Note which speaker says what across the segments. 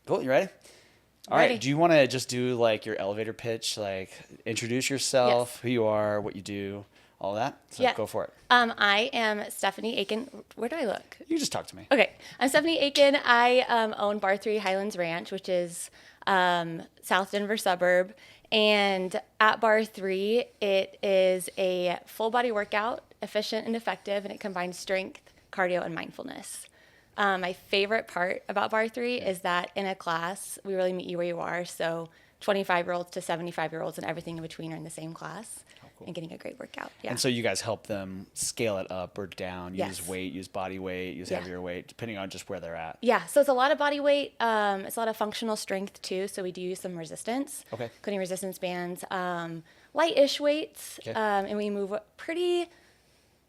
Speaker 1: Cool. You ready? All
Speaker 2: Ready.
Speaker 1: right. Do you want to just do like your elevator pitch, like introduce yourself,
Speaker 2: Yes.
Speaker 1: who you are, what you do, all that? So
Speaker 2: Yeah.
Speaker 1: go for it.
Speaker 2: I am Stephanie Aiken. Where do I look?
Speaker 1: You just talk to me.
Speaker 2: Okay. I'm Stephanie Aiken. I own Barre3 Highlands Ranch, which is South Denver suburb. And at Barre3, it is a full body workout, efficient and effective, and it combines strength, cardio, and mindfulness. My favorite part about Barre3 is that in a class, we really meet you where you are. So 25-year-olds to 75-year-olds and everything in between are in the same class and getting a great workout. Yeah.
Speaker 1: And so you guys help them scale it up or down, use
Speaker 2: Yes.
Speaker 1: weight, use body weight, use heavier weight, depending on just where they're at.
Speaker 2: Yeah, so it's a lot of body weight. It's a lot of functional strength too. So we do use some resistance,
Speaker 1: Okay.
Speaker 2: including resistance bands, light-ish weights,
Speaker 1: Okay.
Speaker 2: and we move pretty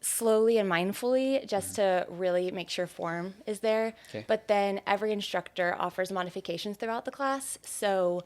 Speaker 2: slowly and mindfully just to really make sure form is there.
Speaker 1: Okay.
Speaker 2: But then every instructor offers modifications throughout the class. So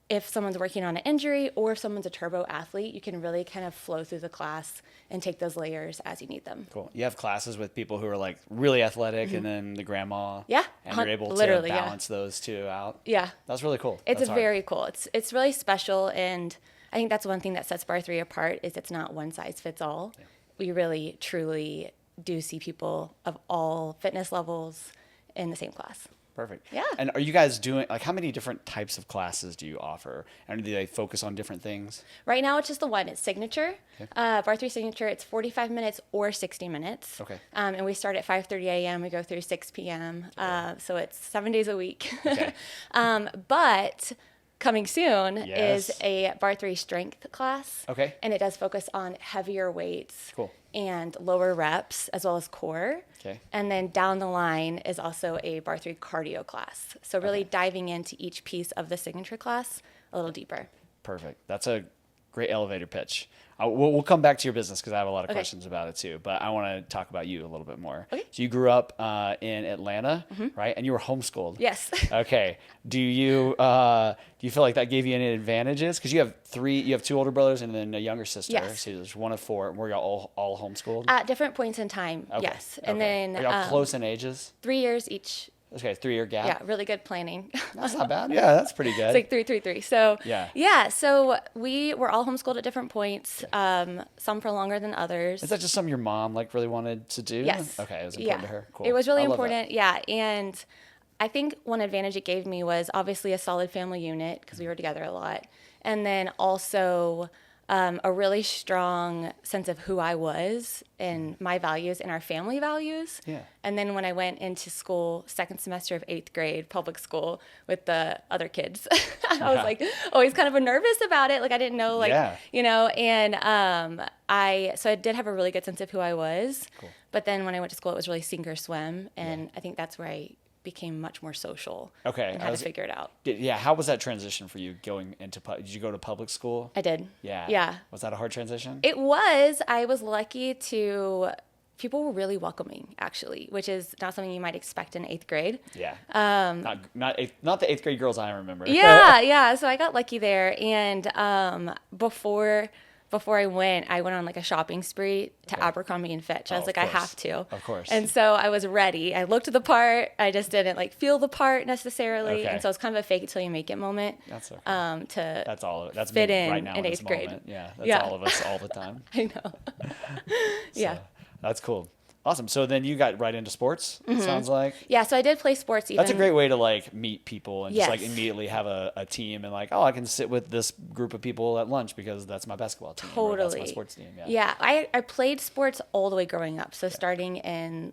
Speaker 2: if someone's working on an injury or if someone's a turbo athlete, you can really kind of flow through the class and take those layers as you need them.
Speaker 1: Cool. You have classes with people who are like really athletic and then the grandma.
Speaker 2: Yeah,
Speaker 1: And you're able to
Speaker 2: literally, yeah.
Speaker 1: balance those two out.
Speaker 2: Yeah.
Speaker 1: That's really cool.
Speaker 2: It's
Speaker 1: That's hard.
Speaker 2: very cool. It's really special, and I think that's one thing that sets Barre3 apart is it's not one size fits all.
Speaker 1: Yeah.
Speaker 2: We really truly do see people of all fitness levels in the same class.
Speaker 1: Perfect.
Speaker 2: Yeah.
Speaker 1: And are you guys doing, like, how many different types of classes do you offer? And do they focus on different things?
Speaker 2: Right now, it's just the one. It's Signature.
Speaker 1: Okay.
Speaker 2: Barre3 Signature, it's 45 minutes or 60 minutes.
Speaker 1: Okay.
Speaker 2: And we start at 5:30 a.m. We go through 6 p.m. So it's 7 days a week.
Speaker 1: Okay.
Speaker 2: But coming soon
Speaker 1: Yes.
Speaker 2: is a Barre3 strength class.
Speaker 1: Okay.
Speaker 2: And it does focus on heavier weights.
Speaker 1: Cool.
Speaker 2: And lower reps as well as core.
Speaker 1: Okay.
Speaker 2: And then down the line is also a Barre3 cardio class. So really diving into each piece of the signature class a little deeper.
Speaker 1: Perfect. That's a great elevator pitch. We'll come back to your business because I have a lot of
Speaker 2: Okay.
Speaker 1: questions about it too. But I want to talk about you a little bit more.
Speaker 2: Okay.
Speaker 1: So you grew up in Atlanta, right? And you were homeschooled.
Speaker 2: Yes.
Speaker 1: Okay. Do you feel like that gave you any advantages? Because you have two older brothers and then a younger sister.
Speaker 2: Yes.
Speaker 1: So there's one of four. And were y'all all homeschooled?
Speaker 2: At different points in time,
Speaker 1: Okay.
Speaker 2: yes. And
Speaker 1: Okay.
Speaker 2: then
Speaker 1: Are y'all close in ages?
Speaker 2: 3 years each.
Speaker 1: Okay, 3-year gap.
Speaker 2: Yeah, really good planning.
Speaker 1: That's not bad. Yeah, that's pretty good.
Speaker 2: It's like 3-3-3. So
Speaker 1: Yeah.
Speaker 2: so we were all homeschooled at different points. Some for longer than others.
Speaker 1: Is that just something your mom like really wanted to do?
Speaker 2: Yes.
Speaker 1: Okay, it was important to her. Cool.
Speaker 2: It was really
Speaker 1: I love that.
Speaker 2: important. Yeah, and I think one advantage it gave me was obviously a solid family unit because we were together a lot, and then also a really strong sense of who I was and my values and our family values.
Speaker 1: Yeah.
Speaker 2: And then when I went into school, second semester of 8th grade, public school with the other kids, I was like always kind of nervous about it. Like I didn't know, like, and I did have a really good sense of who I was.
Speaker 1: Cool.
Speaker 2: But then when I went to school, it was really sink or swim. And I think that's where I became much more social.
Speaker 1: Okay.
Speaker 2: And had to figure it out.
Speaker 1: How was that transition for you going into did you go to public school?
Speaker 2: I did.
Speaker 1: Yeah.
Speaker 2: Yeah.
Speaker 1: Was that a hard transition?
Speaker 2: It was. I was lucky people were really welcoming, actually, which is not something you might expect in 8th grade.
Speaker 1: Yeah. Not the 8th grade girls I remember.
Speaker 2: Yeah. So I got lucky there. And before I went on like a shopping spree to Abercrombie and Fitch. I was like, I have to.
Speaker 1: Of course.
Speaker 2: And so I was ready. I looked the part. I just didn't like feel the part necessarily.
Speaker 1: Okay.
Speaker 2: And so it's kind of a fake it till you make it moment.
Speaker 1: That's okay.
Speaker 2: That's
Speaker 1: all of it. That's
Speaker 2: fit
Speaker 1: me
Speaker 2: in
Speaker 1: right now in
Speaker 2: 8th grade.
Speaker 1: moment. Yeah. That's all of us all the time.
Speaker 2: I know. Yeah.
Speaker 1: So, that's cool. Awesome. So then you got right into sports, it sounds like.
Speaker 2: Yeah, so I did play sports even.
Speaker 1: That's a great way to like meet people and just like
Speaker 2: Yes.
Speaker 1: immediately have a team and like, oh, I can sit with this group of people at lunch because that's my basketball team. Or that's my sports team.
Speaker 2: Yeah. I played sports all the way growing up. So starting in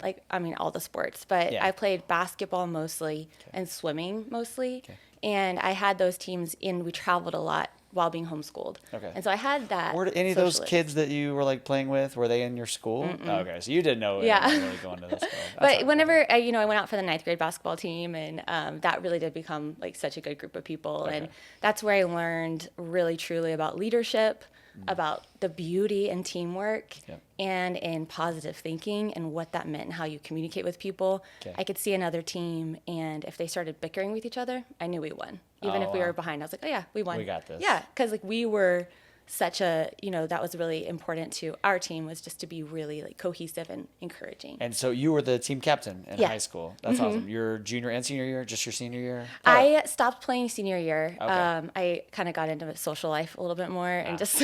Speaker 2: all the sports, but I played basketball mostly and swimming mostly.
Speaker 1: Okay.
Speaker 2: And I had those teams we traveled a lot while being homeschooled.
Speaker 1: Okay.
Speaker 2: And so I had that.
Speaker 1: Were any of those
Speaker 2: socially.
Speaker 1: kids that you were like playing with, were they in your school? Oh, okay. So you didn't know
Speaker 2: Yeah.
Speaker 1: really going to this school.
Speaker 2: But whenever I went out for the 9th grade basketball team, and that really did become like such a good group of people.
Speaker 1: Okay.
Speaker 2: And that's where I learned really truly about leadership, about the beauty in teamwork, and in positive thinking and what that meant and how you communicate with people.
Speaker 1: Okay.
Speaker 2: I could see another team, and if they started bickering with each other, I knew we won. Even if we were behind, I was like, oh yeah, we won.
Speaker 1: We got this.
Speaker 2: Yeah, because like we were such a, that was really important to our team, was just to be really like cohesive and encouraging.
Speaker 1: And so you were the team captain in
Speaker 2: Yeah.
Speaker 1: high school. That's awesome. Your junior and senior year, just your senior year?
Speaker 2: I stopped playing senior year.
Speaker 1: Okay.
Speaker 2: I kind of got into social life a little bit more and just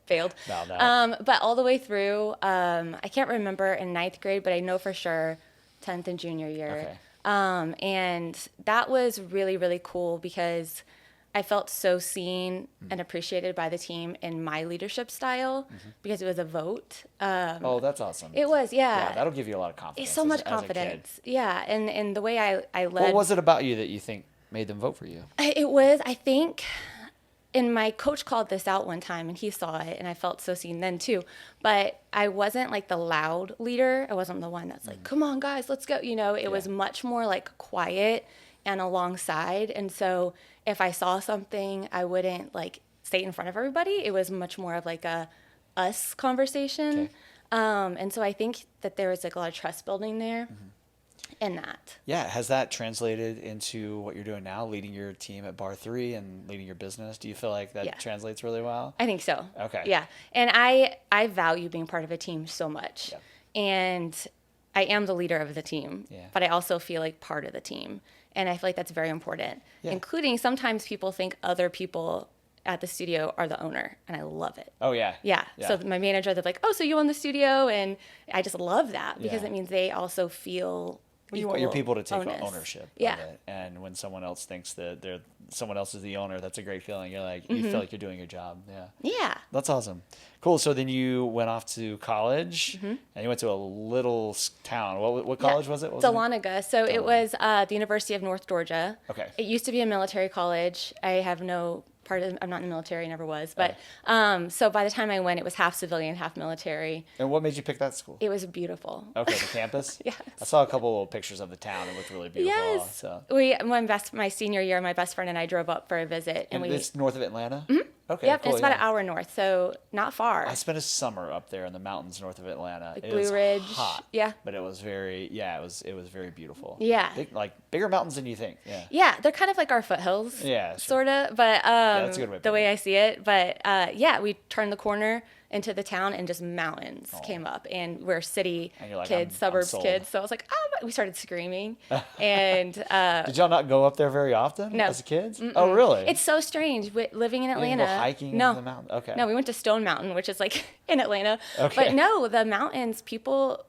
Speaker 2: failed.
Speaker 1: Found out.
Speaker 2: But all the way through, I can't remember in ninth grade, but I know for sure 10th and junior year.
Speaker 1: Okay.
Speaker 2: And that was really, really cool because I felt so seen and appreciated by the team in my leadership style because it was a vote.
Speaker 1: Oh, that's awesome.
Speaker 2: It was, yeah.
Speaker 1: Yeah, that'll give you a lot of confidence.
Speaker 2: It's so much
Speaker 1: as a kid.
Speaker 2: confidence. Yeah. And the way I led.
Speaker 1: What was it about you that you think made them vote for you?
Speaker 2: It was, I think, and my coach called this out one time and he saw it and I felt so seen then too. But I wasn't like the loud leader. I wasn't the one that's like, come on guys, let's go. It was much more like quiet and alongside. And so if I saw something, I wouldn't like say it in front of everybody. It was much more of like a us conversation.
Speaker 1: Okay.
Speaker 2: And so I think that there was like a lot of trust building there. In that.
Speaker 1: Yeah, has that translated into what you're doing now, leading your team at Barre3 and leading your business? Do you feel like that translates really well?
Speaker 2: I think so.
Speaker 1: Okay.
Speaker 2: Yeah. And I value being part of a team so much.
Speaker 1: Yeah.
Speaker 2: And I am the leader of the team,
Speaker 1: Yeah.
Speaker 2: but I also feel like part of the team. And I feel like that's very important, including sometimes people think other people at the studio are the owner, and I love it.
Speaker 1: Oh, yeah.
Speaker 2: Yeah. So my manager, they're like, oh, so you own the studio? And I just love that because it means they also feel
Speaker 1: you want your people to take
Speaker 2: onus.
Speaker 1: ownership of
Speaker 2: Yeah.
Speaker 1: it. And when someone else thinks that someone else is the owner, that's a great feeling. You're like, you feel like you're doing your job. Yeah.
Speaker 2: Yeah.
Speaker 1: That's awesome. Cool. So then you went off to college and you went to a little town. What college was it? What was it?
Speaker 2: Dahlonega. So it was the University of North Georgia.
Speaker 1: Okay.
Speaker 2: It used to be a military college. I have no part of, I'm not in the military, never was. But so by the time I went, it was half civilian, half military.
Speaker 1: And what made you pick that school?
Speaker 2: It was beautiful.
Speaker 1: Okay, the campus?
Speaker 2: Yes.
Speaker 1: I saw a couple of pictures of the town. It looked really beautiful.
Speaker 2: Yes.
Speaker 1: So.
Speaker 2: My senior year, my best friend and I drove up for a visit.
Speaker 1: And it's north of Atlanta? Okay,
Speaker 2: Yep,
Speaker 1: cool,
Speaker 2: it's about an hour north, so not far.
Speaker 1: I spent a summer up there in the mountains north of Atlanta.
Speaker 2: Like
Speaker 1: It
Speaker 2: Blue
Speaker 1: was
Speaker 2: Ridge.
Speaker 1: hot.
Speaker 2: Yeah.
Speaker 1: But it was it was very beautiful.
Speaker 2: Yeah.
Speaker 1: Bigger mountains than you think. Yeah.
Speaker 2: Yeah, they're kind of like our foothills.
Speaker 1: Yeah, sure.
Speaker 2: Sort of, but
Speaker 1: that's a good way to
Speaker 2: the
Speaker 1: put
Speaker 2: way
Speaker 1: it.
Speaker 2: I see it. But we turned the corner into the town and just mountains came up, and we're city
Speaker 1: And you're like,
Speaker 2: kids,
Speaker 1: I'm
Speaker 2: suburbs
Speaker 1: sold.
Speaker 2: kids. So I was like, we started screaming, and
Speaker 1: Did y'all not go up there very often
Speaker 2: No.
Speaker 1: as kids? Oh, really?
Speaker 2: it's so strange living in
Speaker 1: You didn't
Speaker 2: Atlanta.
Speaker 1: go hiking
Speaker 2: no,
Speaker 1: into the mountain? Okay.
Speaker 2: no, we went to Stone Mountain, which is like in Atlanta.
Speaker 1: Okay.
Speaker 2: But no, the mountains, people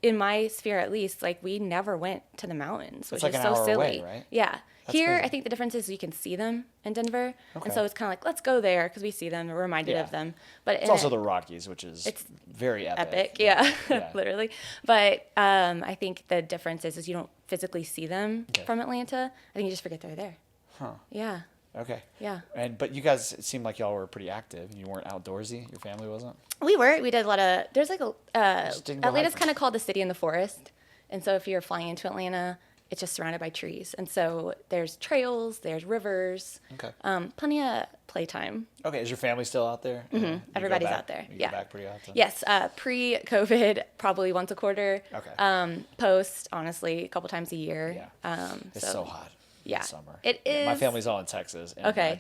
Speaker 2: in my sphere at least, like we never went to the mountains, which
Speaker 1: like
Speaker 2: is
Speaker 1: an
Speaker 2: so
Speaker 1: hour
Speaker 2: silly.
Speaker 1: away, right?
Speaker 2: Yeah.
Speaker 1: That's
Speaker 2: Here,
Speaker 1: crazy.
Speaker 2: I think the difference is you can see them in Denver,
Speaker 1: Okay.
Speaker 2: and so it's kind of like let's go there because we see them, we're reminded
Speaker 1: Yeah.
Speaker 2: of them. But
Speaker 1: It's also the Rockies, which is very epic.
Speaker 2: epic,
Speaker 1: Yeah.
Speaker 2: literally. But I think the difference is you don't physically see them
Speaker 1: Okay.
Speaker 2: from Atlanta. I think you just forget they're there.
Speaker 1: Huh.
Speaker 2: Yeah,
Speaker 1: Okay.
Speaker 2: yeah.
Speaker 1: But you guys, it seemed like y'all were pretty active. You weren't outdoorsy. Your family wasn't.
Speaker 2: We did a lot of. There's like
Speaker 1: Just didn't go
Speaker 2: Atlanta's
Speaker 1: hiking.
Speaker 2: kind of called the city in the forest, and so if you're flying into Atlanta, it's just surrounded by trees, and so there's trails, there's rivers,
Speaker 1: Okay.
Speaker 2: plenty of playtime.
Speaker 1: Okay. Is your family still out there? You go
Speaker 2: Everybody's
Speaker 1: back-
Speaker 2: out there.
Speaker 1: You
Speaker 2: Yeah.
Speaker 1: go back pretty often.
Speaker 2: Yes, pre-COVID, probably once a quarter.
Speaker 1: Okay.
Speaker 2: Post, honestly, a couple times a year.
Speaker 1: Yeah. It's so hot.
Speaker 2: Yeah.
Speaker 1: In summer.
Speaker 2: It
Speaker 1: My
Speaker 2: is.
Speaker 1: family's all in Texas. And
Speaker 2: Okay.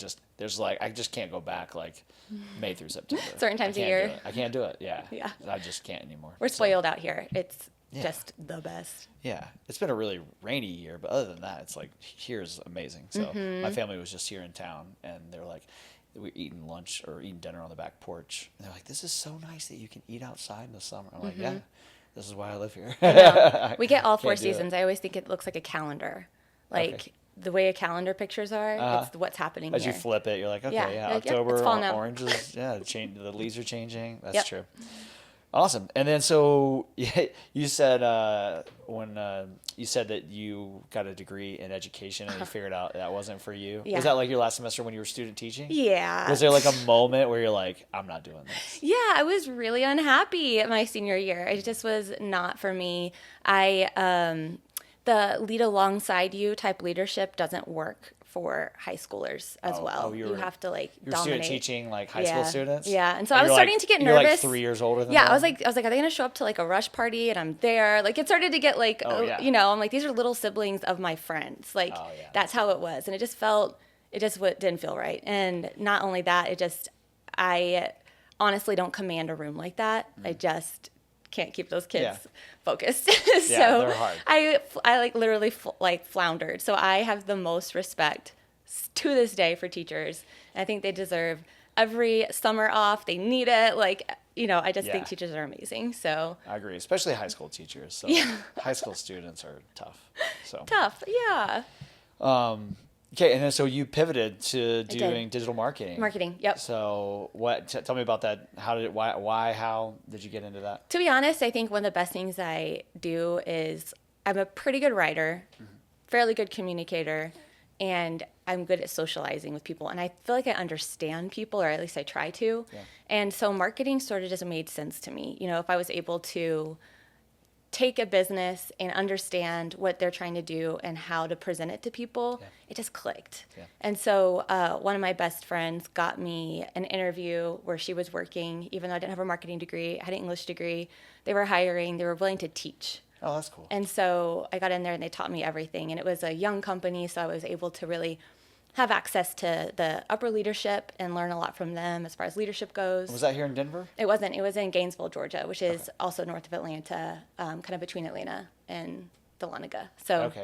Speaker 1: I just can't go back like May through September.
Speaker 2: Certain times
Speaker 1: I
Speaker 2: a
Speaker 1: can't
Speaker 2: year.
Speaker 1: do it. I can't do it. Yeah.
Speaker 2: Yeah.
Speaker 1: I just can't anymore.
Speaker 2: We're
Speaker 1: So,
Speaker 2: spoiled out here. It's
Speaker 1: Yeah.
Speaker 2: just the best.
Speaker 1: Yeah. It's been a really rainy year, but other than that, it's like here's amazing. So
Speaker 2: Mm-hmm.
Speaker 1: my family was just here in town and they're like, we're eating lunch or eating dinner on the back porch. And they're like, this is so nice that you can eat outside in the summer. I'm like, yeah, this is why I live here.
Speaker 2: We get all four
Speaker 1: Can't do it.
Speaker 2: seasons. I always think it looks like a calendar. Like
Speaker 1: Okay.
Speaker 2: the way a calendar pictures are, it's what's happening
Speaker 1: As
Speaker 2: here.
Speaker 1: you flip it, you're like, okay,
Speaker 2: Yeah,
Speaker 1: yeah,
Speaker 2: you're like, yep,
Speaker 1: October,
Speaker 2: it's fall now.
Speaker 1: oranges, the leaves are changing. That's
Speaker 2: Yep.
Speaker 1: true. Awesome. And then so you said when you said that you got a degree in education and you figured out that wasn't for you.
Speaker 2: Yeah.
Speaker 1: Was that like your last semester when you were student teaching?
Speaker 2: Yeah.
Speaker 1: Was there like a moment where you're like, I'm not doing this?
Speaker 2: Yeah, I was really unhappy my senior year. It just was not for me. The lead alongside you type leadership doesn't work for high schoolers as well. You have to like
Speaker 1: You're
Speaker 2: dominate.
Speaker 1: student teaching like high school students?
Speaker 2: Yeah, and so
Speaker 1: And
Speaker 2: I was
Speaker 1: you're,
Speaker 2: starting
Speaker 1: like-
Speaker 2: to get
Speaker 1: you're like
Speaker 2: nervous.
Speaker 1: 3 years older than
Speaker 2: Yeah,
Speaker 1: them?
Speaker 2: I was like, are they gonna show up to like a rush party and I'm there? Like it started to get like,
Speaker 1: yeah.
Speaker 2: I'm like, these are little siblings of my friends. Like
Speaker 1: yeah.
Speaker 2: that's how it was, and it just didn't feel right. And not only that, I honestly don't command a room like that. I just can't keep those kids focused. So
Speaker 1: they're hard.
Speaker 2: I like literally like floundered. So I have the most respect to this day for teachers. I think they deserve every summer off. They need it. Like, I just think teachers are amazing. So
Speaker 1: I agree, especially high school teachers. So high school students are tough. So
Speaker 2: tough. Yeah.
Speaker 1: Okay, and then so you pivoted to doing digital marketing.
Speaker 2: Marketing, yep.
Speaker 1: So tell me about that. How did you get into that?
Speaker 2: To be honest, I think one of the best things I do is I'm a pretty good writer, fairly good communicator, and I'm good at socializing with people. And I feel like I understand people, or at least I try to. Yeah. And so marketing sort of just made sense to me. If I was able to take a business and understand what they're trying to do and how to present it to people, it just clicked. Yeah. And so one of my best friends got me an interview where she was working, even though I didn't have a marketing degree, I had an English degree. They were hiring, they were willing to teach.
Speaker 1: Oh, that's cool.
Speaker 2: And so I got in there and they taught me everything. And it was a young company, so I was able to really have access to the upper leadership and learn a lot from them as far as leadership goes.
Speaker 1: Was that here in Denver?
Speaker 2: It wasn't. It was in Gainesville, Georgia, which is also north of Atlanta, kind of between Atlanta and Dahlonega. So
Speaker 1: so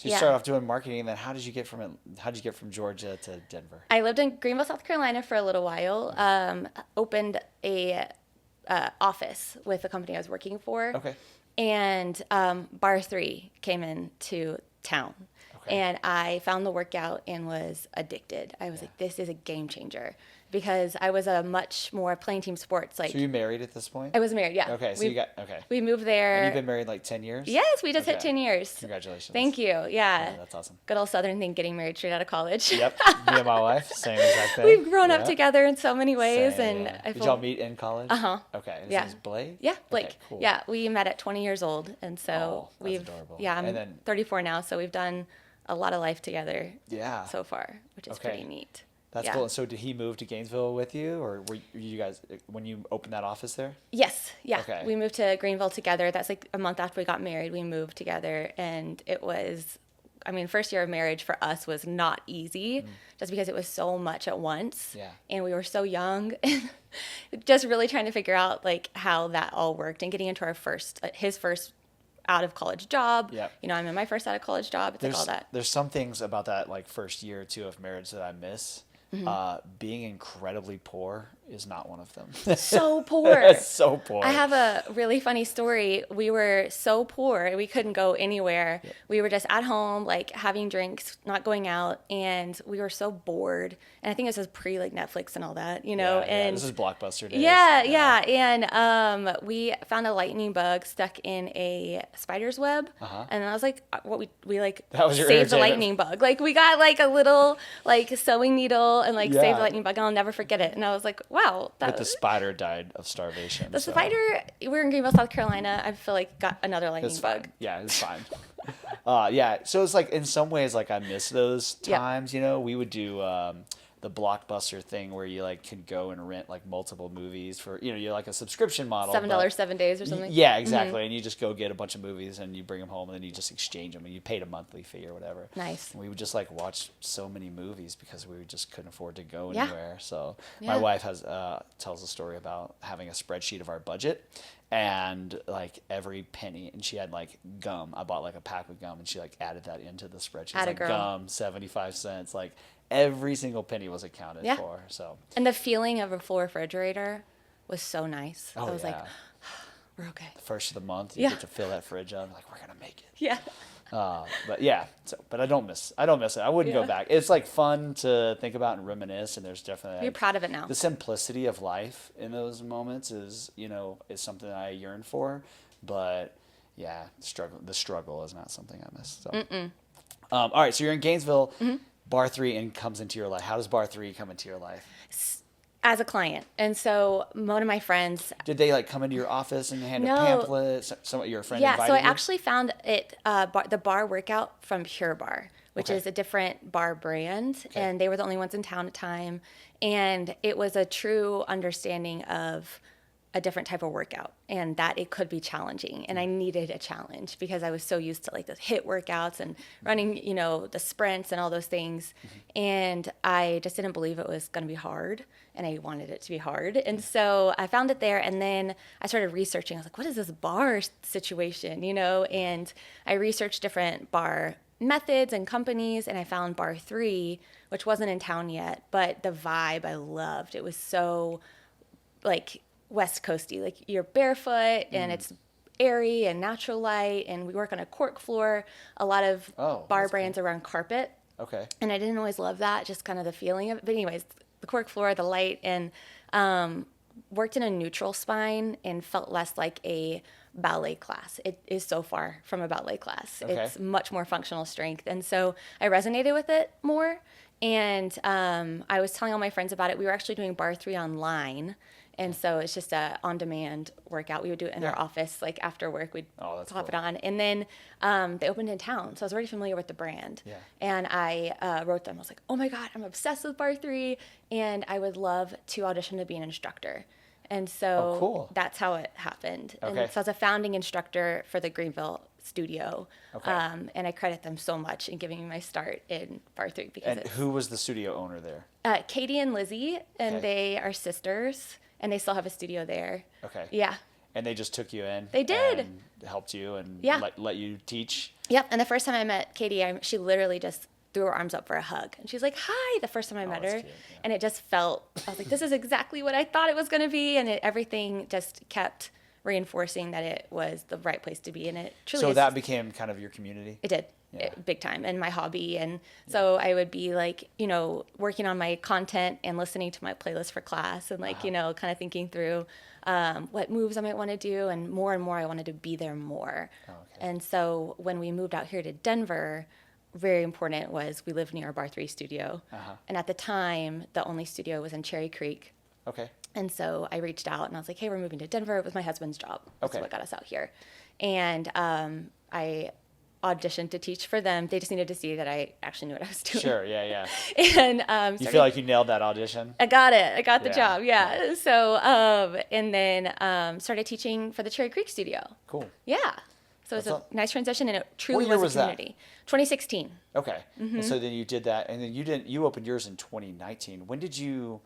Speaker 1: you started off doing marketing, and then how did you get from Georgia to Denver?
Speaker 2: I lived in Greenville, South Carolina for a little while. Opened a office with the company I was working for.
Speaker 1: Okay.
Speaker 2: And Barre3 came into town. Okay. And I found the workout and was addicted. I was like, this is a game changer, because I was a much more playing team sports. Like,
Speaker 1: so you married at this point?
Speaker 2: I was married, yeah.
Speaker 1: Okay, so
Speaker 2: we moved there.
Speaker 1: And you've been married like 10 years?
Speaker 2: Yes, we just hit 10 years.
Speaker 1: Congratulations.
Speaker 2: Thank you. Yeah.
Speaker 1: That's awesome.
Speaker 2: Good old Southern thing, getting married straight out of college.
Speaker 1: Yep. Me and my wife, same exact thing.
Speaker 2: We've grown up together in so many ways.
Speaker 1: Same, and Did y'all meet in college?
Speaker 2: Uh-huh.
Speaker 1: Okay. His name's Blake?
Speaker 2: Yeah, Blake.
Speaker 1: Okay, cool.
Speaker 2: Yeah, we met at 20 years old, and so
Speaker 1: that's adorable.
Speaker 2: Yeah, I'm 34 now, so we've done a lot of life together so far, which is pretty neat.
Speaker 1: That's cool. And so did he move to Gainesville with you, or were you guys, when you opened that office there?
Speaker 2: Yes. Yeah.
Speaker 1: Okay.
Speaker 2: We moved to Greenville together. That's like a month after we got married, we moved together, and it was, first year of marriage for us was not easy, just because it was so much at once. Yeah. And we were so young, just really trying to figure out like how that all worked, and getting into his first out of college job. Yeah. I'm in my first out of college job. It's like all that.
Speaker 1: There's some things about that like first year or two of marriage that I miss. Being incredibly poor is not one of them.
Speaker 2: So poor.
Speaker 1: So poor.
Speaker 2: I have a really funny story. We were so poor, we couldn't go anywhere. Yep. We were just at home, like having drinks, not going out, and we were so bored. And I think this was pre like Netflix and all that, and
Speaker 1: this is Blockbuster days.
Speaker 2: Yeah. And we found a lightning bug stuck in a spider's web, and I was like, we like saved the lightning bug. Like we got like a little like sewing needle and like saved the lightning bug, and I'll never forget it. And I was like, wow.
Speaker 1: But the spider died of starvation.
Speaker 2: The spider, we're in Greenville, South Carolina. I feel like got another lightning bug.
Speaker 1: Yeah, it's fine. So it's like in some ways like I miss those times. We would do the Blockbuster thing where you like could go and rent like multiple movies for you're like a subscription model.
Speaker 2: $7 7 days or something.
Speaker 1: Yeah, exactly. And you just go get a bunch of movies and you bring them home, and then you just exchange them, and you paid a monthly fee or whatever.
Speaker 2: Nice.
Speaker 1: And we would just like watch so many movies because we just couldn't afford to go anywhere. So my wife tells a story about having a spreadsheet of our budget. And like every penny, and she had like gum. I bought like a pack of gum, and she like added that into the spreadsheet. It's like gum, 75 cents. Like every single penny was accounted for. So. And
Speaker 2: the feeling of a full refrigerator was so nice. I was like, we're okay.
Speaker 1: The first of the month, you get to fill that fridge up. Like, we're gonna make it.
Speaker 2: Yeah.
Speaker 1: But I don't miss it. I wouldn't go back. It's like fun to think about and reminisce, and there's definitely
Speaker 2: you're proud of it now.
Speaker 1: The simplicity of life in those moments is something that I yearn for, but the struggle is not something I miss. So. All right, so you're in Gainesville. Barre3 comes into your life. How does Barre3 come into your life?
Speaker 2: As a client. And so one of my friends...
Speaker 1: Did they like come into your office and hand a pamphlet? Some of your friend invited
Speaker 2: so I
Speaker 1: you?
Speaker 2: actually found it the bar workout from Pure Barre, which is a different bar brand. Okay. And they were the only ones in town at the time. And it was a true understanding of a different type of workout, and that it could be challenging. And I needed a challenge because I was so used to like the HIIT workouts and running, you know, the sprints and all those things. And I just didn't believe it was going to be hard, and I wanted it to be hard. And so I found it there, and then I started researching. I was like, what is this barre situation, you know? And I researched different barre methods and companies, and I found Barre3, which wasn't in town yet, but the vibe I loved. It was so like West Coasty, like you're barefoot and it's airy and natural light, and we work on a cork floor. A lot of barre brands are on carpet.
Speaker 1: Okay.
Speaker 2: And I didn't always love that, just kind of the feeling of it. But anyways, the cork floor, the light, and worked in a neutral spine and felt less like a ballet class. It is so far from a ballet class.
Speaker 1: Okay.
Speaker 2: It's much more functional strength. And so I resonated with it more. And I was telling all my friends about it. We were actually doing Barre3 online. And so it's just a on-demand workout. We would do it in our office, like after work, we'd pop it on. And then they opened in town, so I was already familiar with the brand.
Speaker 1: Yeah.
Speaker 2: And I wrote them. I was like, oh my God, I'm obsessed with Barre3, and I would love to audition to be an instructor. And so that's how it happened.
Speaker 1: Okay.
Speaker 2: And so I was a founding instructor for the Greenville studio. Okay. And I credit them so much in giving me my start in Barre3.
Speaker 1: And who was the studio owner there?
Speaker 2: Katie and Lizzie, and they are sisters. And they still have a studio there.
Speaker 1: Okay.
Speaker 2: Yeah.
Speaker 1: And they just took you in?
Speaker 2: They did.
Speaker 1: And helped you and let you teach?
Speaker 2: Yep. And the first time I met Katie, she literally just threw her arms up for a hug. And she's like, hi, the first time I met her. Cute. Yeah. And it just felt, I was like, this is exactly what I thought it was going to be. And everything just kept reinforcing that it was the right place to be. And it truly
Speaker 1: So that became kind of your community?
Speaker 2: It did. Yeah. Big time, and my hobby. And so I would be like, you know, working on my content and listening to my playlist for class, and like, you know, kind of thinking through what moves I might want to do, and more I wanted to be there more. Oh, okay. And so when we moved out here to Denver, very important was we lived near our Barre3 studio. And at the time, the only studio was in Cherry Creek.
Speaker 1: Okay.
Speaker 2: And so I reached out and I was like, hey, we're moving to Denver. It was my husband's job. That's what got us out here. And I auditioned to teach for them. They just needed to see that I actually knew what I was doing.
Speaker 1: Sure, yeah.
Speaker 2: And
Speaker 1: you feel like you nailed that audition?
Speaker 2: I got it. I got the job, yeah. So, and then started teaching for the Cherry Creek studio. Cool. Yeah. So it was a nice transition, and it truly was a community. 2016.
Speaker 1: Okay. And so then you did that, and then you opened yours in 2019. When did you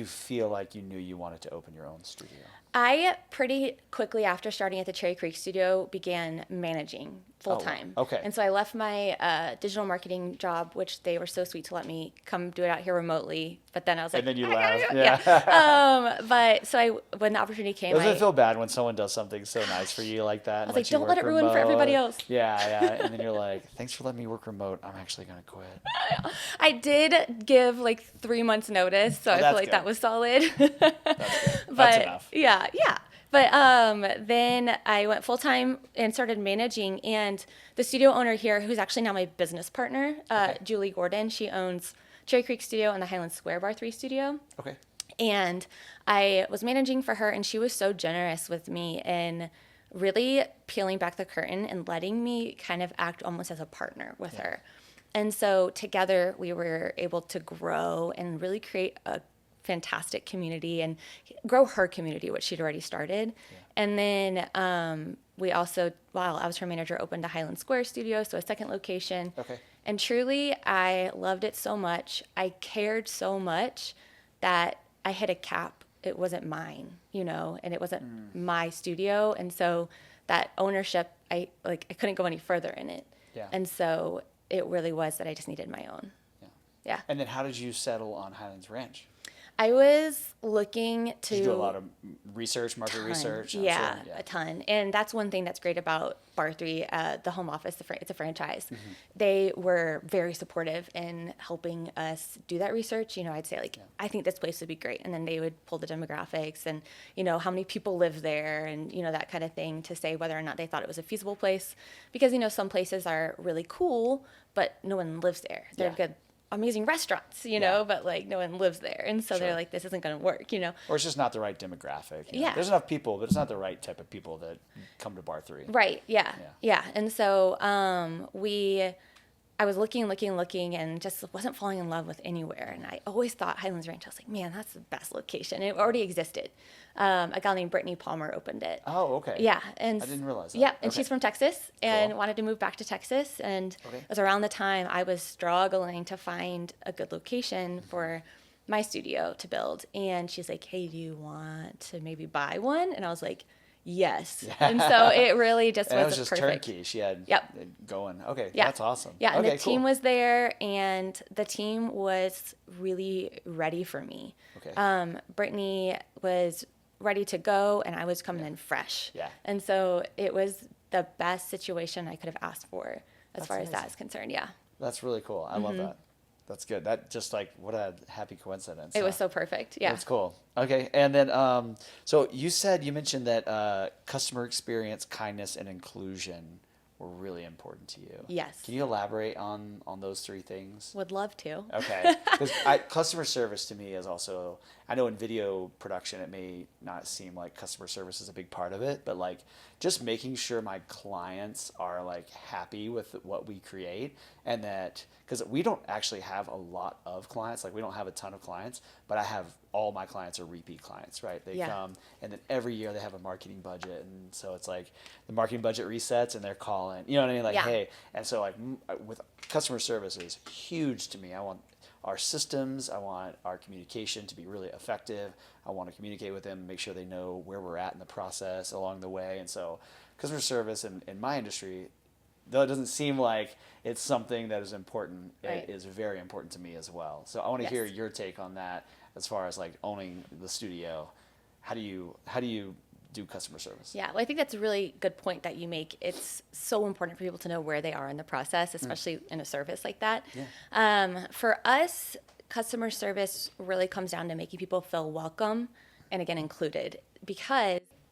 Speaker 1: feel like you knew you wanted to open your own studio? I
Speaker 2: pretty quickly after starting at the Cherry Creek studio began managing full time. Okay. And so I left my digital marketing job, which they were so sweet to let me come do it out here remotely. But then I was like,
Speaker 1: and then you left.
Speaker 2: Yeah. But so when the opportunity came,
Speaker 1: doesn't it feel bad when someone does something so nice for you like that?
Speaker 2: I was like, don't let it ruin for everybody else.
Speaker 1: Yeah. And then you're like, thanks for letting me work remote. I'm actually gonna quit.
Speaker 2: I did give like 3 months notice, so I feel like that was solid.
Speaker 1: That's good. That's enough.
Speaker 2: Yeah. But then I went full time and started managing. And the studio owner here, who's actually now my business partner, Julie Gordon, she owns Cherry Creek Studio and the Highlands Square Barre3 studio. Okay. And I was managing for her, and she was so generous with me in really peeling back the curtain and letting me kind of act almost as a partner with her. And so together we were able to grow and really create a fantastic community and grow her community, which she'd already started. And then we also, while I was her manager, opened a Highlands Square studio, so a second location. Okay. And truly, I loved it so much. I cared so much that I hit a cap. It wasn't mine, you know, and it wasn't my studio. And so that ownership, I couldn't go any further in it. Yeah. And so it really was that I just needed my own. Yeah.
Speaker 1: And then how did you settle on Highlands Ranch?
Speaker 2: I was looking to...
Speaker 1: Did you do a lot of research, market research?
Speaker 2: Yeah, a ton. And that's one thing that's great about Barre3, the home office, it's a franchise. They were very supportive in helping us do that research. You know, I'd say I think this place would be great. And then they would pull the demographics and, you know, how many people live there and, you know, that kind of thing to say whether or not they thought it was a feasible place. Because, you know, some places are really cool, but no one lives there. They're good, amazing restaurants, you know, but like no one lives there. And so they're like, this isn't going to work, you know.
Speaker 1: Or it's just not the right demographic. You know? There's enough people, but it's not the right type of people that come to Barre3.
Speaker 2: Right. Yeah. And so we I was looking, and just wasn't falling in love with anywhere. And I always thought Highlands Ranch, I was like, man, that's the best location. It already existed. A gal named Brittany Palmer opened it.
Speaker 1: Oh, okay.
Speaker 2: Yeah. And
Speaker 1: I didn't realize that.
Speaker 2: Yeah. And
Speaker 1: okay.
Speaker 2: she's from Texas and
Speaker 1: Cool.
Speaker 2: wanted to move back to Texas. And
Speaker 1: Okay.
Speaker 2: it was around the time I was struggling to find a good location for my studio to build. And she's like, hey, do you want to maybe buy one? And I was like, yes. Yeah. And so it really just was
Speaker 1: just
Speaker 2: perfect.
Speaker 1: turnkey. She had
Speaker 2: Yep.
Speaker 1: it going. Okay,
Speaker 2: Yeah.
Speaker 1: that's awesome.
Speaker 2: Yeah, and
Speaker 1: okay,
Speaker 2: the team
Speaker 1: cool.
Speaker 2: was there, and the team was really ready for me.
Speaker 1: Okay.
Speaker 2: Brittany was ready to go, and I was coming in fresh.
Speaker 1: Yeah.
Speaker 2: And so it was the best situation I could have asked for as far as that is concerned. Yeah.
Speaker 1: That's really cool. I love that. That's good. That just like, what a happy coincidence.
Speaker 2: It was so perfect. Yeah.
Speaker 1: That's cool. Okay. And then, so you mentioned that customer experience, kindness, and inclusion were really important to you.
Speaker 2: Yes.
Speaker 1: Can you elaborate on those three things?
Speaker 2: Would love to.
Speaker 1: Okay. Because customer service to me is also, I know in video production it may not seem like customer service is a big part of it, but like just making sure my clients are like happy with what we create, and that, because we don't actually have a lot of clients, like we don't have a ton of clients, but I have all my clients are repeat clients, right? They come, and then every year they have a marketing budget, and so it's like the marketing budget resets and they're calling, you know what I mean? Like, hey, and so like with customer service is huge to me. I want our systems, I want our communication to be really effective. I want to communicate with them, make sure they know where we're at in the process along the way. And so customer service in my industry, though it doesn't seem like it's something that is important, it is very important to me as well. So I want to hear your take on that as far as like owning the studio. How do you do customer service?
Speaker 2: Yeah, well, I think that's a really good point that you make. It's so important for people to know where they are in the process, especially in a service like that. Yeah. For us, customer service really comes down to making people feel welcome and, again, included,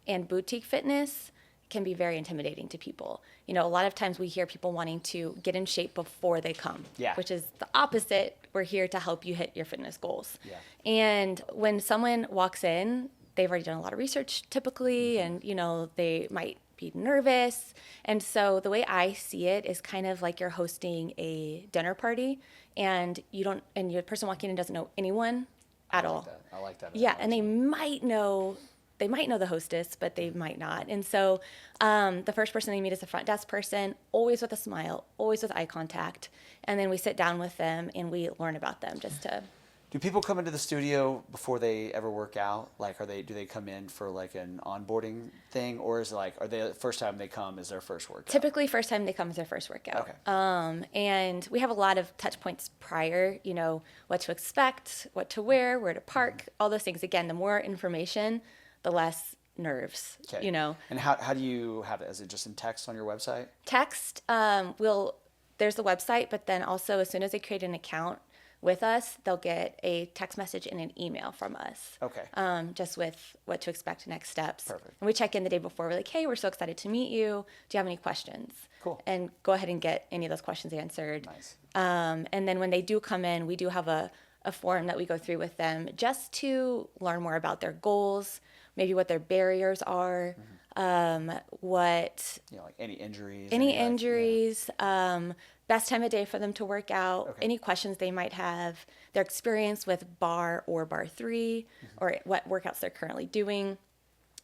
Speaker 2: and boutique fitness can be very intimidating to people. You know, a lot of times we hear people wanting to get in shape before they come, which is the opposite. We're here to help you hit your fitness goals. Yeah. And when someone walks in, they've already done a lot of research typically, and, you know, they might be nervous. And so the way I see it is kind of like you're hosting a dinner party, and your person walking in doesn't know anyone at all.
Speaker 1: I like that.
Speaker 2: Yeah, and they might know the hostess, but they might not. And so the first person they meet is the front desk person, always with a smile, always with eye contact. And then we sit down with them and we learn about them just to...
Speaker 1: Do people come into the studio before they ever work out? Like, do they come in for like an onboarding thing, or is it like, are they the first time they come is their first workout?
Speaker 2: Typically, first time they come is their first workout. Okay. And we have a lot of touch points prior. You know, what to expect, what to wear, where to park, all those things. Again, the more information, the less nerves. Okay. You know.
Speaker 1: And how do you have it? Is it just in text on your website?
Speaker 2: Text. There's the website, but then also as soon as they create an account with us, they'll get a text message and an email from us. Okay. Just with what to expect, next steps. Perfect. And we check in the day before. We're like, hey, we're so excited to meet you. Do you have any questions? Cool. And go ahead and get any of those questions answered. Nice. And then when they do come in, we do have a form that we go through with them just to learn more about their goals, maybe what their barriers are, what... You know, like any injuries. Best time of day for them to work out, any questions they might have, their experience with Barre or Barre3, or what workouts they're currently doing.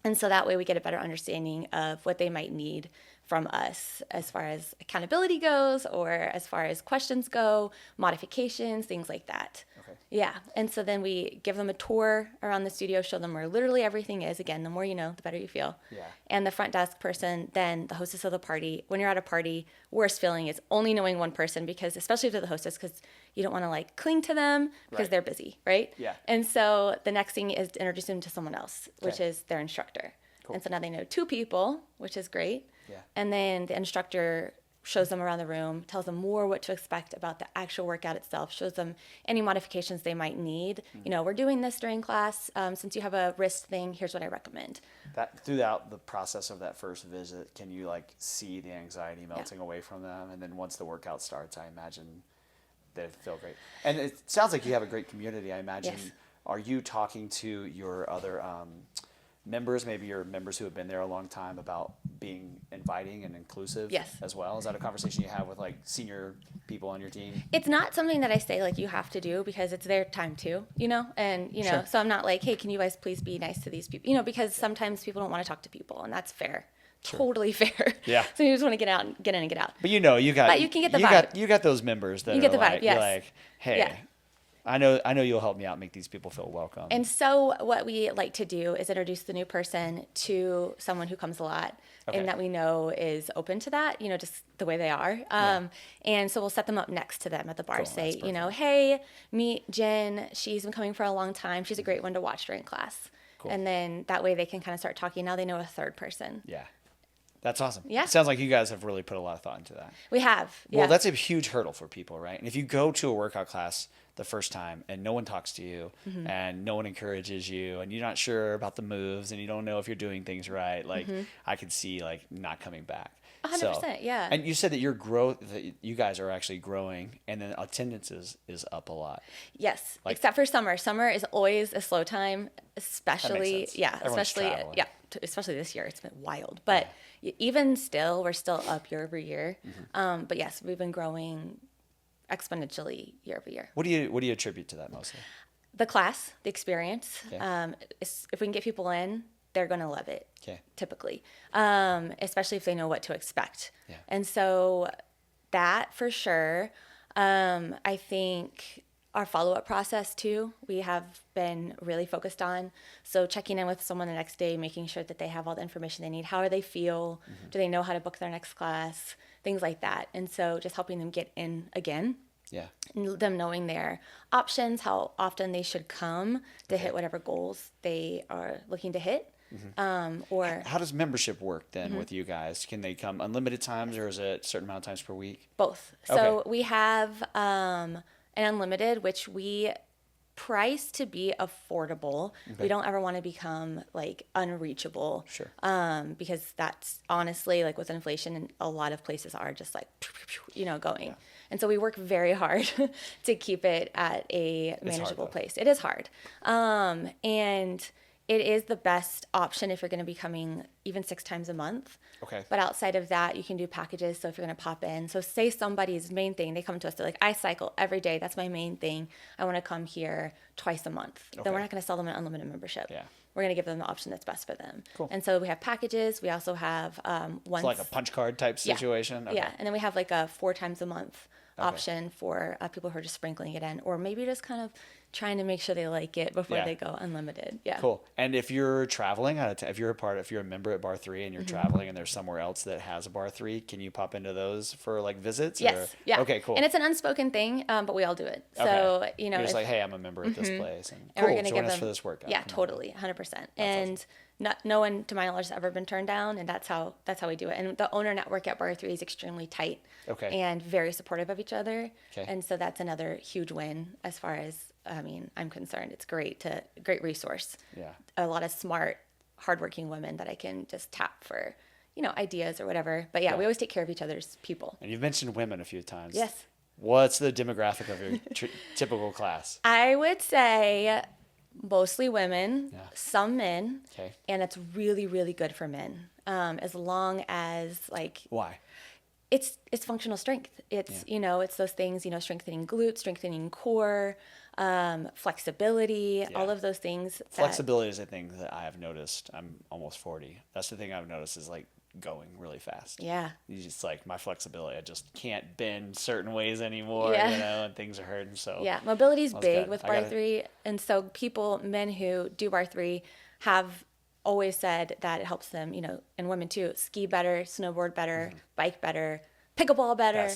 Speaker 2: And so that way we get a better understanding of what they might need from us as far as accountability goes, or as far as questions go, modifications, things like that. Okay. Yeah. And so then we give them a tour around the studio, show them where literally everything is. Again, the more you know, the better you feel. Yeah. And the front desk person, then the hostess of the party. When you're at a party, worst feeling is only knowing one person, because especially to the hostess, because you don't want to like cling to them because they're busy, right? Yeah. And so the next thing is to introduce them to someone else, which is their instructor. Cool. And so now they know two people, which is great. Yeah. And then the instructor shows them around the room, tells them more what to expect about the actual workout itself, shows them any modifications they might need. You know, we're doing this during class. Since you have a wrist thing, here's what I recommend. That
Speaker 1: throughout the process of that first visit, can you like see the anxiety melting away from them? And then once the workout starts, I imagine they feel great. And it sounds like you have a great community, I imagine. Yes. Are you talking to your other members, maybe your members who have been there a long time, about being inviting and inclusive as well? Is that a conversation you have with like senior people on your team?
Speaker 2: It's not something that I say like you have to do, because it's their time too, and sure. So I'm not like, hey, can you guys please be nice to these people, because sometimes people don't want to talk to people, and that's fair. Sure. Totally fair.
Speaker 1: Yeah.
Speaker 2: So you just want to get in and get out.
Speaker 1: But you can get the vibe. You got those members that you get the vibe. Yes. You're like, hey. Yeah. I know you'll help me out, make these people feel welcome.
Speaker 2: And so what we like to do is introduce the new person to someone who comes a lot, and that we know is open to that, just the way they are. And so we'll set them up next to them at the bar. Cool. Say, hey, meet Jen. She's been coming for a long time. She's a great one to watch during class. Cool. And then that way they can kind of start talking. Now they know a third person.
Speaker 1: Yeah. That's awesome.
Speaker 2: Yeah.
Speaker 1: It sounds like you guys have really put a lot of thought into that.
Speaker 2: We have. Yeah.
Speaker 1: Well, that's a huge hurdle for people, right? And if you go to a workout class the first time and no one talks to you and no one encourages you and you're not sure about the moves and you don't know if you're doing things right, like I could see like not coming back.
Speaker 2: 100%, yeah.
Speaker 1: And you said that that you guys are actually growing, and then attendance is up a lot.
Speaker 2: Yes, except for summer. Summer is always a slow time, especially especially this year. It's been wild, but even still, we're still up year over year. But yes, we've been growing exponentially year over year.
Speaker 1: What do you attribute to that mostly?
Speaker 2: The class, the experience. Okay. If we can get people in, they're going to love it. Okay. Typically, especially if they know what to expect. Yeah. And so that for sure. I think our follow-up process too, we have been really focused on. So checking in with someone the next day, making sure that they have all the information they need. How do they feel? Do they know how to book their next class? Things like that. And so just helping them get in again. Yeah. And them knowing their options, how often they should come to hit whatever goals they are looking to hit. Or
Speaker 1: how does membership work then with you guys? Can they come unlimited times, or is it a certain amount of times per week?
Speaker 2: Both. So we have an unlimited, which we price to be affordable. We don't ever want to become like unreachable. Sure. Because that's honestly like with inflation, and a lot of places are just like going. Yeah. And so we work very hard to keep it at a manageable place. It is hard. And it is the best option if you're going to be coming even 6 times a month. Okay. But outside of that, you can do packages. So if you're going to pop in, so say somebody's main thing, they come to us, they're like, I cycle every day. That's my main thing. I want to come here twice a month. Okay. Then we're not going to sell them an unlimited membership. Yeah. We're going to give them the option that's best for them. Cool. And so we have packages. We also have once.
Speaker 1: So like a punch card type situation?
Speaker 2: Yeah. Okay. Yeah. And then we have like a 4 times a month option for people who are just sprinkling it in, or maybe just kind of trying to make sure they like it before they go unlimited. Yeah.
Speaker 1: Cool. And if you're traveling, if you're a member at Barre3 and you're traveling and there's somewhere else that has a Barre3, can you pop into those for like visits?
Speaker 2: Yes.
Speaker 1: Or?
Speaker 2: Yeah.
Speaker 1: Okay, cool.
Speaker 2: And it's an unspoken thing, but we all do it. So,
Speaker 1: you're just like, hey, I'm a member at this place. And
Speaker 2: we're going to
Speaker 1: join
Speaker 2: give
Speaker 1: us for this workout.
Speaker 2: Yeah, totally. 100%. And awesome. No one, to my knowledge, has ever been turned down, and that's how we do it. And the owner network at Barre3 is extremely tight and very supportive of each other. Okay. And so that's another huge win as far as, I'm concerned. It's great resource. Yeah. A lot of smart, hardworking women that I can just tap for, ideas or whatever. But we always take care of each other's people.
Speaker 1: And you've mentioned women a few times.
Speaker 2: Yes.
Speaker 1: What's the demographic of your typical class?
Speaker 2: I would say mostly women, some men, and it's really, really good for men. As long as
Speaker 1: why?
Speaker 2: It's functional strength. It's it's those things, strengthening glutes, strengthening core, flexibility, all of those things.
Speaker 1: Flexibility is a thing that I have noticed. I'm almost 40. That's the thing I've noticed is going really fast. Yeah. You just my flexibility. I just can't bend certain ways anymore, and things are hurting. So
Speaker 2: mobility is big with Barre3, and so men who do Barre3 have always said that it helps them, and women too, ski better, snowboard better, bike better, pickleball better,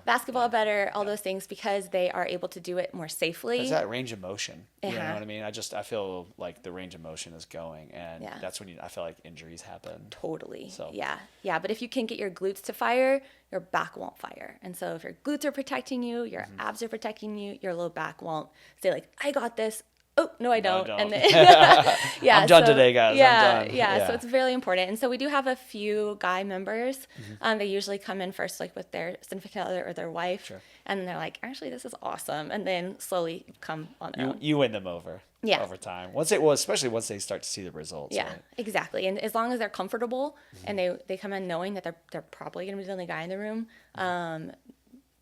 Speaker 2: basketball better, all those things, because they are able to do it more safely.
Speaker 1: There's that range of motion. You know what I mean? I feel like the range of motion is going, and that's when I feel like injuries happen.
Speaker 2: Totally. So. Yeah. But if you can get your glutes to fire, your back won't fire. And so if your glutes are protecting you, your abs are protecting you, your low back won't say I got this. Oh, no, I don't.
Speaker 1: And then,
Speaker 2: I'm
Speaker 1: done today, guys. I'm done.
Speaker 2: Yeah. So it's really important. And so we do have a few guy members. They usually come in first, with their significant other or their wife. Sure. And then they're like, actually, this is awesome. And then slowly come on their own.
Speaker 1: You win them over. over time. Especially once they start to see the results.
Speaker 2: Yeah,
Speaker 1: right?
Speaker 2: exactly. And as long as they're comfortable and they come in knowing that they're probably going to be the only guy in the room, then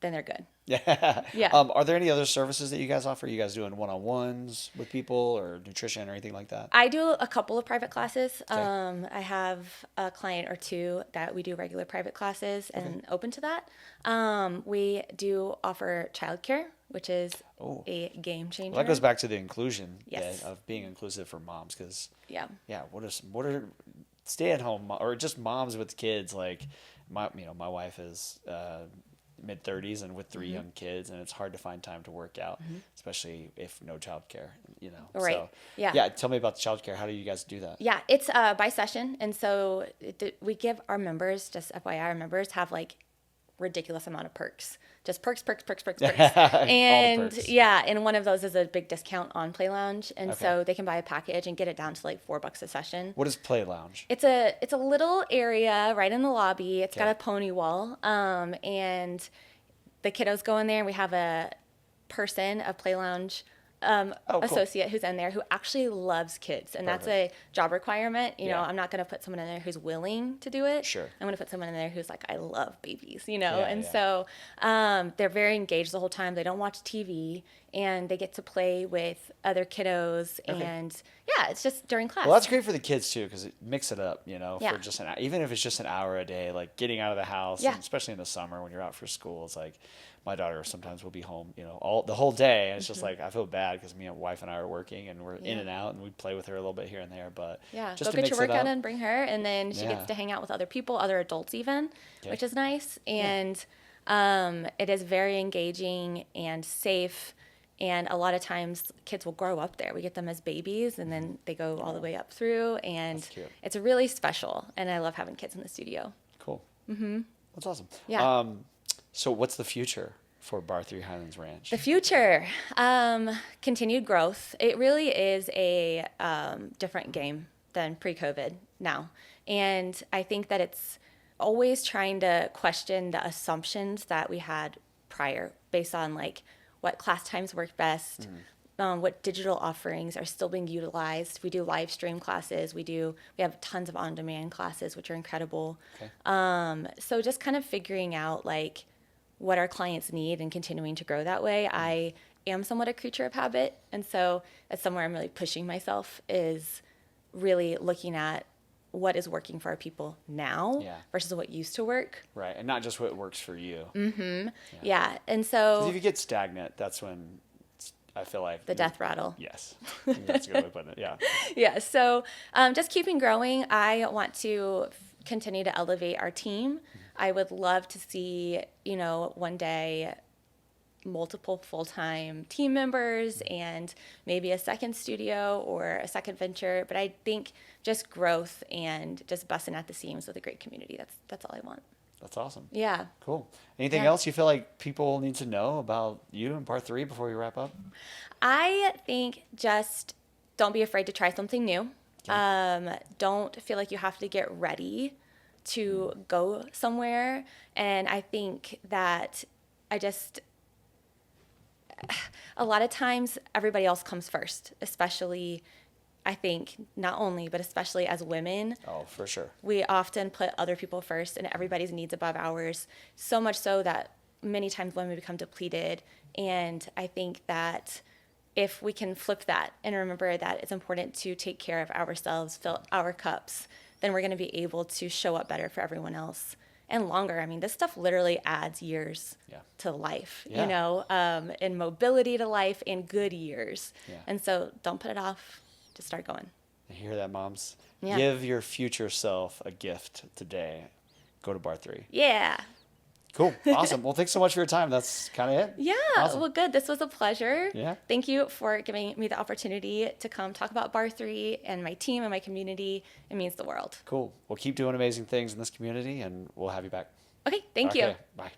Speaker 2: they're good.
Speaker 1: Yeah.
Speaker 2: Yeah.
Speaker 1: Are there any other services that you guys offer? Are you guys doing one-on-ones with people or nutrition or anything like that?
Speaker 2: I do a couple of private classes.
Speaker 1: Okay.
Speaker 2: I have a client or two that we do regular private classes and open to that. We do offer childcare, which is a game changer.
Speaker 1: Well, that goes back to the inclusion of being inclusive for moms, because what are stay-at-home or just moms with kids, like my wife is mid-30s and with 3 young kids, and it's hard to find time to work out, especially if no childcare,
Speaker 2: Right.
Speaker 1: So,
Speaker 2: yeah.
Speaker 1: Tell me about the childcare. How do you guys do that?
Speaker 2: Yeah, it's by session, and so we give our members, just FYI, our members have like ridiculous amount of perks. Just perks. And
Speaker 1: perks.
Speaker 2: And one of those is a big discount on Play Lounge, and so they can buy a package and get it down to like $4 a session.
Speaker 1: What is Play Lounge?
Speaker 2: It's a little area right in the lobby. It's got a pony wall, and the kiddos go in there, and we have a Play Lounge associate who's in there who actually loves kids, and that's a job requirement. I'm not going to put someone in there who's willing to do it.
Speaker 1: Sure.
Speaker 2: I'm going to put someone in there who's like, I love babies, So they're very engaged the whole time. They don't watch TV, and they get to play with other kiddos, and it's just during class.
Speaker 1: Well, that's great for the kids too, because it mix it up,
Speaker 2: Yeah.
Speaker 1: for just even if it's just an hour a day, like getting out of the house, and especially in the summer when you're out for school. It's like my daughter sometimes will be home, the whole day, and it's just like I feel bad because my wife and I are working, and we're in and out, and we play with her a little bit here and there, but just
Speaker 2: go
Speaker 1: to
Speaker 2: get
Speaker 1: mix
Speaker 2: your workout
Speaker 1: it up.
Speaker 2: and bring her, and then she gets to hang out with other people, other adults even, which is nice, and it is very engaging and safe. And a lot of times kids will grow up there. We get them as babies, and then they go all the way up through, and it's really special. And I love having kids in the studio.
Speaker 1: Cool. Mm-hmm. That's awesome.
Speaker 2: Yeah.
Speaker 1: So what's the future for Barre3 Highlands Ranch?
Speaker 2: The future, continued growth. It really is a different game than pre-COVID now. And I think that it's always trying to question the assumptions that we had prior based on like what class times work best, what digital offerings are still being utilized. We do live stream classes. We have tons of on-demand classes, which are incredible. Okay. So just kind of figuring out like what our clients need and continuing to grow that way. I am somewhat a creature of habit. And so that's somewhere I'm really pushing myself, is really looking at what is working for our people now versus what used to work.
Speaker 1: Right, and not just what works for you.
Speaker 2: Mm-hmm. Yeah, and so
Speaker 1: if you get stagnant, that's when I feel like
Speaker 2: the death rattle.
Speaker 1: Yes, that's a good way of putting it. Yeah.
Speaker 2: Yeah. So just keeping growing. I want to continue to elevate our team. I would love to see, one day multiple full-time team members and maybe a second studio or a second venture. But I think just growth and just busting at the seams with a great community. That's all I want.
Speaker 1: That's awesome.
Speaker 2: Yeah.
Speaker 1: Cool. Anything else you feel like people need to know about you and Barre3 before we wrap up?
Speaker 2: I think just don't be afraid to try something new. Okay. Don't feel like you have to get ready to go somewhere. And I think that a lot of times everybody else comes first, especially, I think, not only, but especially as women.
Speaker 1: Oh, for sure.
Speaker 2: We often put other people first and everybody's needs above ours, so much so that many times women become depleted. And I think that if we can flip that and remember that it's important to take care of ourselves, fill our cups, then we're going to be able to show up better for everyone else. And longer. I mean, this stuff literally adds years to life, and mobility to life and good years. Yeah. And so don't put it off. Just start going.
Speaker 1: I hear that, moms. Yeah. Give your future self a gift today. Go to Barre3.
Speaker 2: Yeah.
Speaker 1: Cool. Awesome. Well, thanks so much for your time. That's kind of it.
Speaker 2: Yeah. Awesome. Well, good. This was a pleasure.
Speaker 1: Yeah.
Speaker 2: Thank you for giving me the opportunity to come talk about Barre3 and my team and my community. It means the world.
Speaker 1: Cool. Well, keep doing amazing things in this community, and we'll have you back.
Speaker 2: Okay. Thank you.
Speaker 1: Bye.